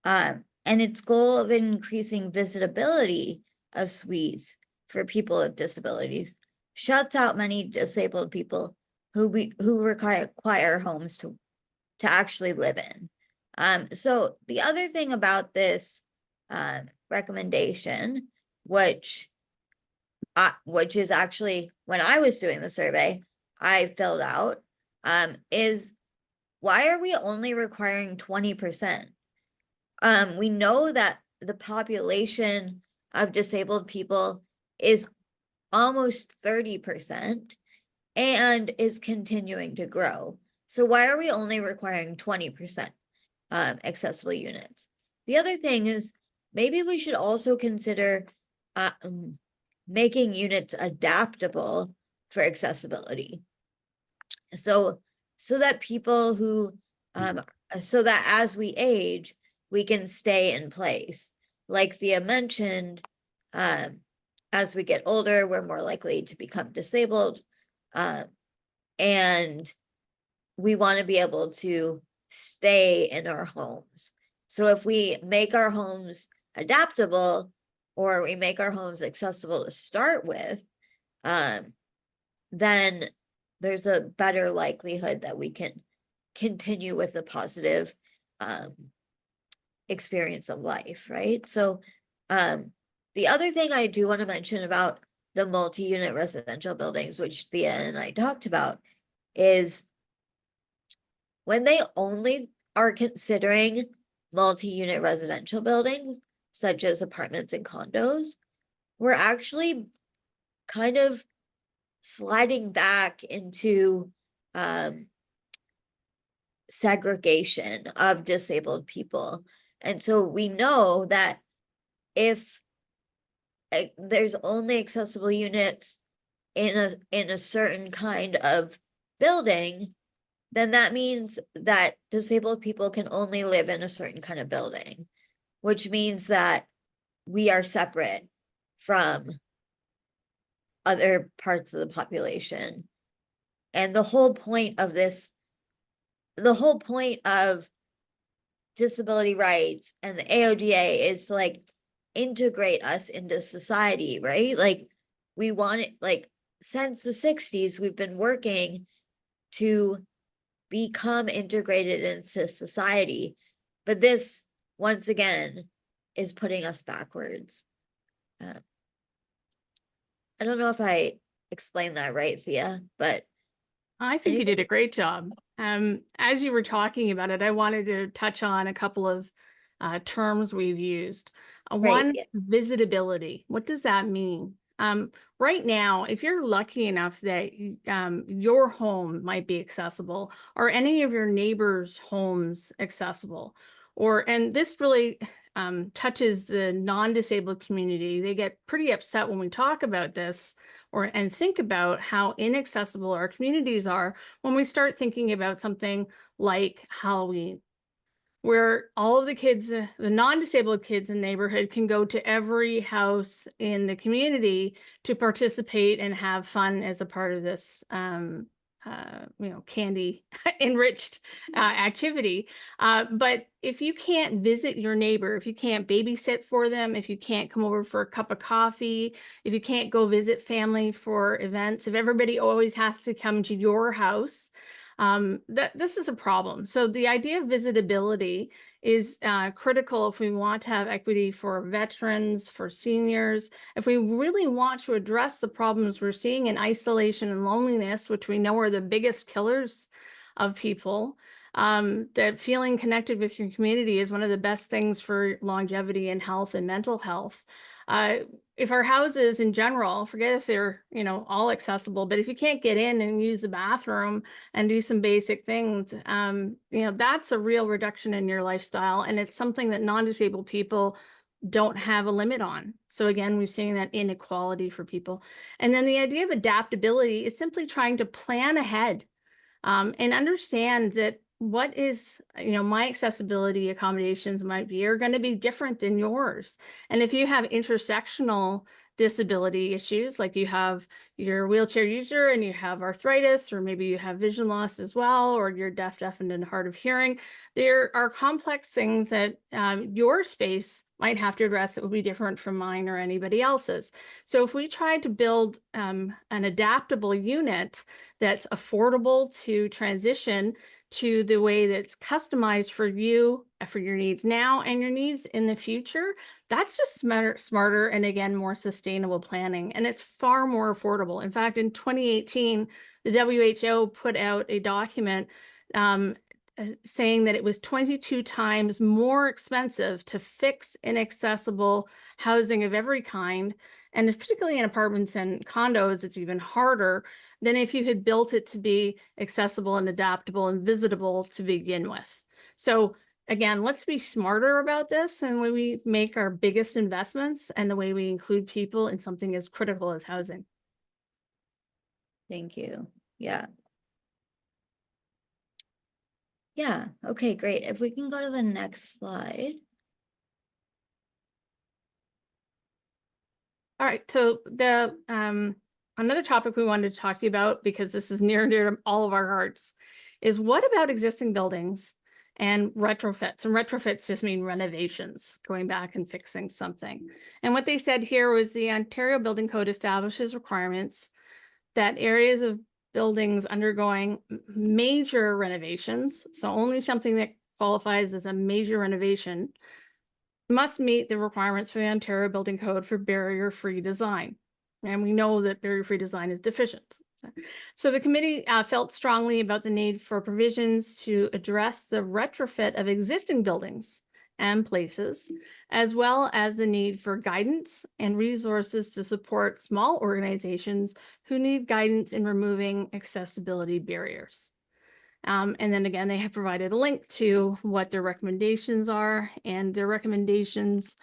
And its goal of increasing visitability of suites for people with disabilities shuts out many disabled people who require homes to actually live in. So the other thing about this recommendation, which is actually, when I was doing the survey, I filled out, is why are we only requiring 20%? We know that the population of disabled people is almost 30% and is continuing to grow. So why are we only requiring 20% accessible units? The other thing is maybe we should also consider making units adaptable for accessibility. So that people who, so that as we age, we can stay in place. Like Thea mentioned, as we get older, we're more likely to become disabled. And we want to be able to stay in our homes. So if we make our homes adaptable, or we make our homes accessible to start with, then there's a better likelihood that we can continue with a positive experience of life, right? So the other thing I do want to mention about the multi-unit residential buildings, which Thea and I talked about, is when they only are considering multi-unit residential buildings, such as apartments and condos, we're actually kind of sliding back into segregation of disabled people. And so we know that if there's only accessible units in a certain kind of building, then that means that disabled people can only live in a certain kind of building, which means that we are separate from other parts of the population. And the whole point of this, the whole point of disability rights and the AODA is to like integrate us into society, right? Like we want it, like since the 60s, we've been working to become integrated into society. But this, once again, is putting us backwards. I don't know if I explained that right, Thea, but I think you did a great job. As you were talking about it, I wanted to touch on a couple of terms we've used. One, yeah. visitability. What does that mean? Right now, if you're lucky enough that your home might be accessible, or any of your neighbors' homes accessible, and this really touches the non-disabled community. They get pretty upset when we talk about this and think about how inaccessible our communities are when we start thinking about something like Halloween, where all of the kids, the non-disabled kids in the neighborhood, can go to every house in the community to participate and have fun as a part of this candy enriched activity. But if you can't visit your neighbor, if you can't babysit for them, if you can't come over for a cup of coffee, if you can't go visit family for events, if everybody always has to come to your house, this is a problem. So the idea of visitability is critical if we want to have equity for veterans, for seniors, if we really want to address the problems we're seeing in isolation and loneliness, which we know are the biggest killers of people. That feeling connected with your community is one of the best things for longevity and health and mental health. If our houses in general, forget if they're, all accessible, but if you can't get in and use the bathroom and do some basic things, that's a real reduction in your lifestyle. And it's something that non-disabled people don't have a limit on. So again, we're seeing that inequality for people. And then the idea of adaptability is simply trying to plan ahead and understand that what is, my accessibility accommodations are going to be different than yours. And if you have intersectional disability issues, like you have your wheelchair user and you have arthritis, or maybe you have vision loss as well, or you're deaf, deafened, and hard of hearing, there are complex things that your space might have to address that will be different from mine or anybody else's. So if we try to build an adaptable unit that's affordable to transition to the way that's customized for you, for your needs now and your needs in the future, that's just smarter and again, more sustainable planning. And it's far more affordable. In fact, in 2018, the WHO put out a document saying that it was 22 times more expensive to fix inaccessible housing of every kind. And particularly in apartments and condos, it's even harder than if you had built it to be accessible and adaptable and visitable to begin with. So again, let's be smarter about this and when we make our biggest investments and the way we include people in something as critical as housing. Thank you. Yeah. Yeah, okay, great. If we can go to the next slide. All right, so the another topic we wanted to talk to you about, because this is near and dear to all of our hearts, is what about existing buildings and retrofits? And retrofits just mean renovations, going back and fixing something. And what they said here was the Ontario Building Code establishes requirements that areas of buildings undergoing major renovations, so only something that qualifies as a major renovation, must meet the requirements for the Ontario Building Code for barrier-free design. And we know that barrier-free design is deficient. So the committee felt strongly about the need for provisions to address the retrofit of existing buildings and places, as well as the need for guidance and resources to support small organizations who need guidance in removing accessibility barriers. And then again, they have provided a link to what their recommendations are, and their recommendations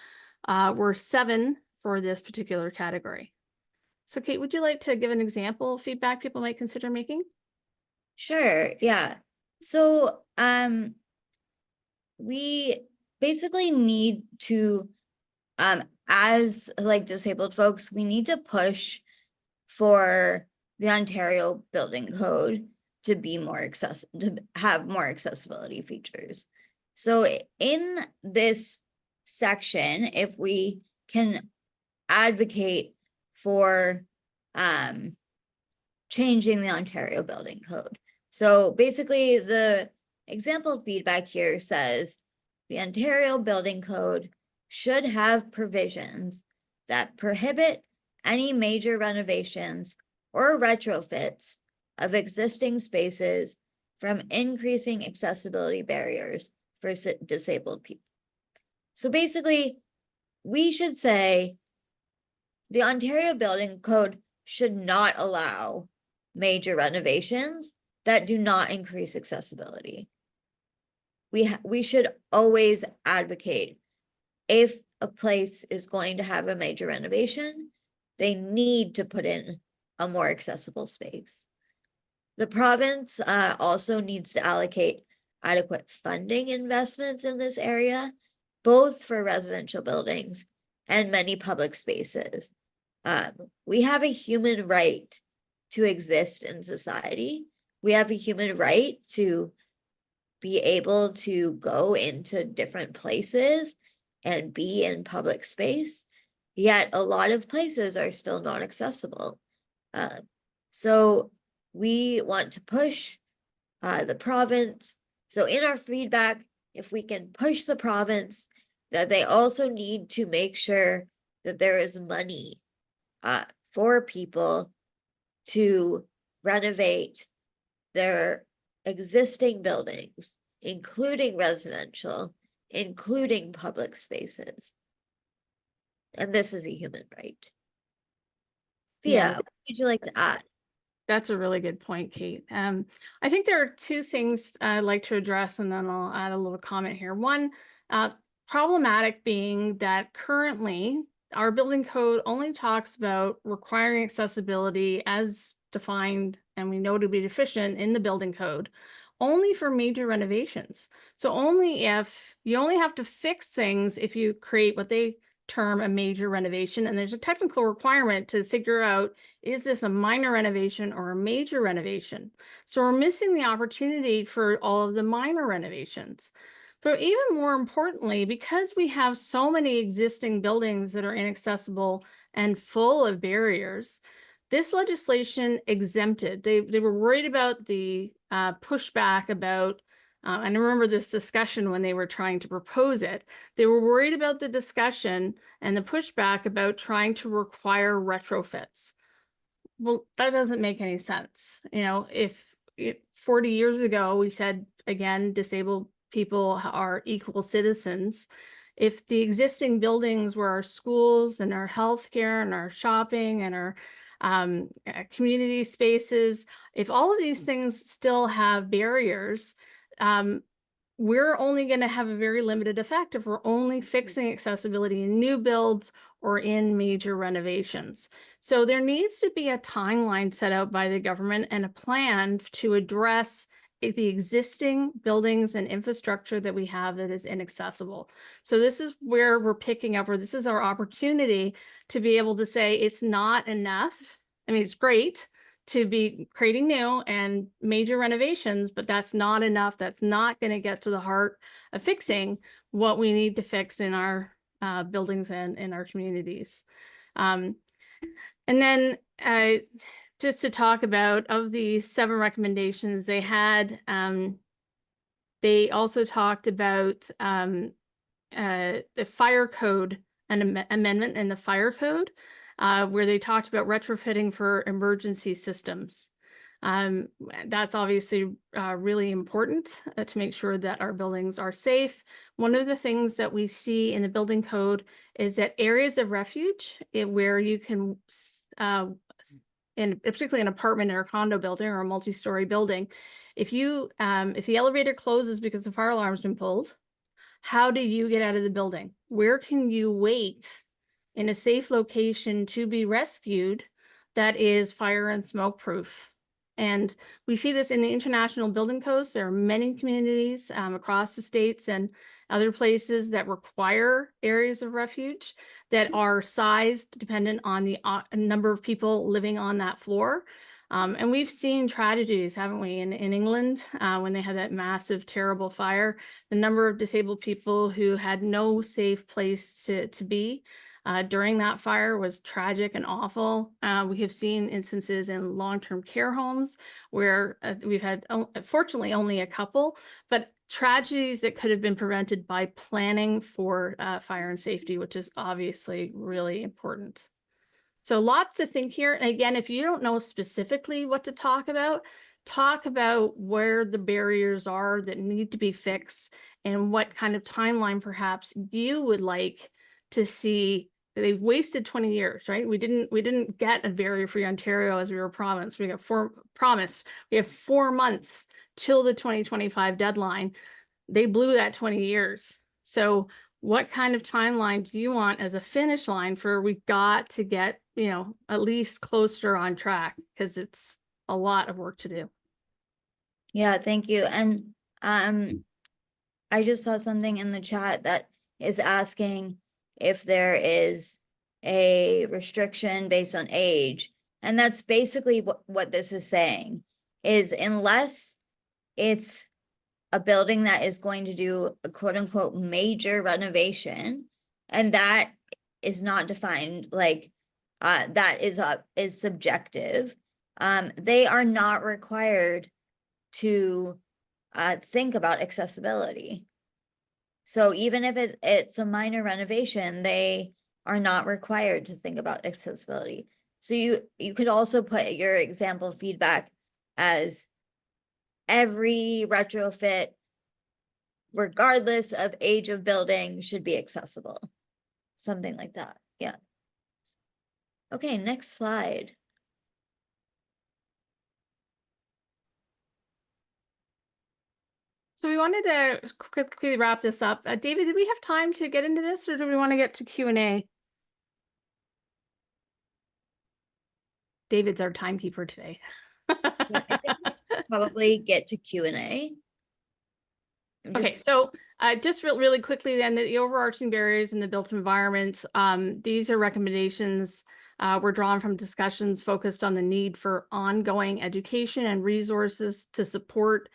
were 7 for this particular category. So Kate, would you like to give an example of feedback people might consider making? Sure, yeah. So we basically need to, as like disabled folks, we need to push for the Ontario Building Code to be more accessible, to have more accessibility features. So in this section, if we can advocate for changing the Ontario Building Code. So basically the example feedback here says the Ontario Building Code should have provisions that prohibit any major renovations or retrofits of existing spaces from increasing accessibility barriers for disabled people. So basically, we should say the Ontario Building Code should not allow major renovations that do not increase accessibility. We should always advocate, if a place is going to have a major renovation, they need to put in a more accessible space. The province also needs to allocate adequate funding investments in this area, both for residential buildings and many public spaces. We have a human right to exist in society. We have a human right to be able to go into different places and be in public space, yet a lot of places are still not accessible. So we want to push the province. So in our feedback, if we can push the province, that they also need to make sure that there is money for people to renovate their existing buildings, including residential, including public spaces. And this is a human right. Thea, Yeah. what would you like to add? That's a really good point, Kate. I think there are 2 things I'd like to address, and then I'll add a little comment here. One, problematic being that currently our building code only talks about requiring accessibility as defined and we know to be deficient in the building code only for major renovations. So only if you only have to fix things if you create what they term a major renovation, and there's a technical requirement to figure out, is this a minor renovation or a major renovation? So we're missing the opportunity for all of the minor renovations. But even more importantly, because we have so many existing buildings that are inaccessible and full of barriers, this legislation exempted. They were worried about the pushback about, and I remember this discussion when they were trying to propose it. They were worried about the discussion and the pushback about trying to require retrofits. Well, that doesn't make any sense. You know, if 40 years ago we said, again, disabled people are equal citizens, if the existing buildings were our schools and our healthcare and our shopping and our community spaces, if all of these things still have barriers, we're only going to have a very limited effect if we're only fixing accessibility in new builds or in major renovations. So there needs to be a timeline set out by the government and a plan to address the existing buildings and infrastructure that we have that is inaccessible. So this is where we're picking up, or this is our opportunity to be able to say it's not enough. I mean, it's great to be creating new and major renovations, but that's not enough. That's not going to get to the heart of fixing what we need to fix in our buildings and in our communities. And then just to talk about, of the 7 recommendations they had, they also talked about the fire code, an amendment in the fire code, where they talked about retrofitting for emergency systems. That's obviously really important to make sure that our buildings are safe. One of the things that we see in the building code is that areas of refuge where you can, particularly an apartment or a condo building or a multi-story building, if the elevator closes because the fire alarm's been pulled, how do you get out of the building? Where can you wait in a safe location to be rescued that is fire and smoke proof? And we see this in the international building codes. There are many communities across the states and other places that require areas of refuge that are sized dependent on the number of people living on that floor. And we've seen tragedies, haven't we, in England when they had that massive, terrible fire, the number of disabled people who had no safe place to be during that fire was tragic and awful. We have seen instances in long-term care homes where we've had, fortunately, only a couple, but tragedies that could have been prevented by planning for fire and safety, which is obviously really important. So lots to think here. And again, if you don't know specifically what to talk about where the barriers are that need to be fixed and what kind of timeline perhaps you would like to see. They've wasted 20 years, right? We didn't get a barrier-free Ontario as we were promised. We have 4 months till the 2025 deadline. They blew that 20 years. So what kind of timeline do you want as a finish line for we've got to get, at least closer on track, because it's a lot of work to do. Yeah, thank you. And I just saw something in the chat that is asking if there is a restriction based on age. And that's basically what this is saying, is unless it's a building that is going to do a quote unquote major renovation, and that is not defined, like that is subjective, they are not required to think about accessibility. So even if it's a minor renovation, they are not required to think about accessibility. So you could also put your example feedback as every retrofit, regardless of age of building, should be accessible. Something like that. Yeah. Okay, next slide. So we wanted to quickly wrap this up. David, did we have time to get into this, or do we want to get to Q&A? David's our timekeeper today. Yeah, I think let's probably get to Q&A. Okay, so just really quickly then, the overarching barriers in the built environment, these are recommendations were drawn from discussions focused on the need for ongoing education and resources to support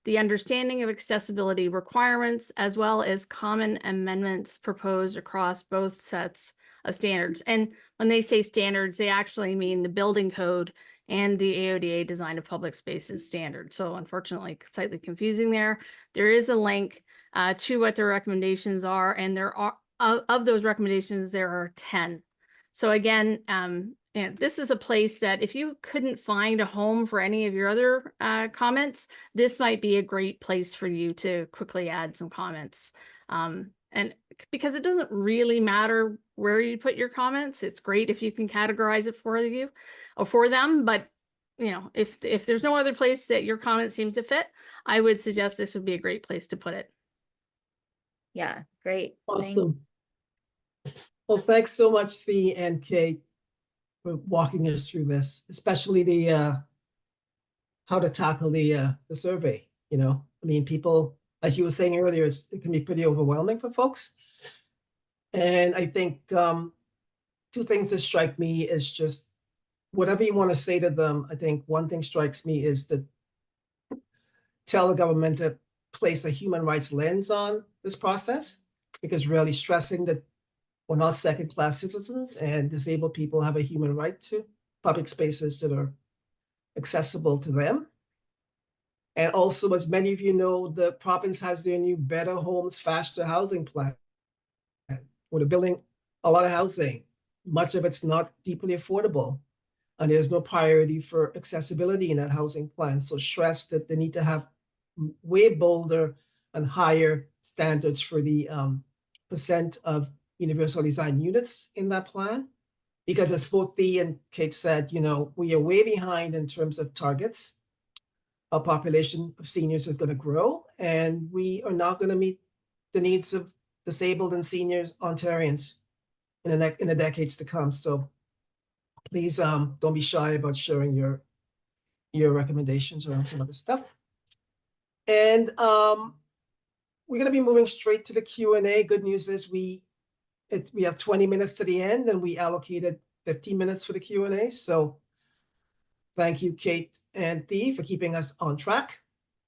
the understanding of accessibility requirements, as well as common amendments proposed across both sets of standards. And when they say standards, they actually mean the building code and the AODA design of public spaces standard. So unfortunately, slightly confusing there. There is a link to what their recommendations are, and there are of those recommendations, there are 10. So again, and this is a place that if you couldn't find a home for any of your other comments, this might be a great place for you to quickly add some comments. And because it doesn't really matter where you put your comments, it's great if you can categorize it for you or for them. But you know, if there's no other place that your comment seems to fit, I would suggest this would be a great place to put it. Yeah, great. Awesome. Well, thanks so much, Thea and Kate, for walking us through this, especially the how to tackle the survey. You know, I mean, people, as you were saying earlier, it can be pretty overwhelming for folks. And I think two things that strike me is just whatever you want to say to them. I think one thing strikes me is to tell the government to place a human rights lens on this process, because really stressing that we're not second-class citizens and disabled people have a human right to public spaces that are accessible to them. And also, as many of you know, the province has their new Better Homes, Faster Housing Plan, where they're building a lot of housing. Much of it's not deeply affordable, and there's no priority for accessibility in that housing plan. So stress that they need to have way bolder and higher standards for the percent of universal design units in that plan. Because as both Thea and Kate said, you know, we are way behind in terms of targets. Our population of seniors is going to grow, and we are not going to meet the needs of disabled and seniors Ontarians in the decades to come. So please don't be shy about sharing your recommendations around some of this stuff. And we're going to be moving straight to the Q&A. Good news is we have 20 minutes to the end, and we allocated 15 minutes for the Q&A. So thank you, Kate and Thea, for keeping us on track.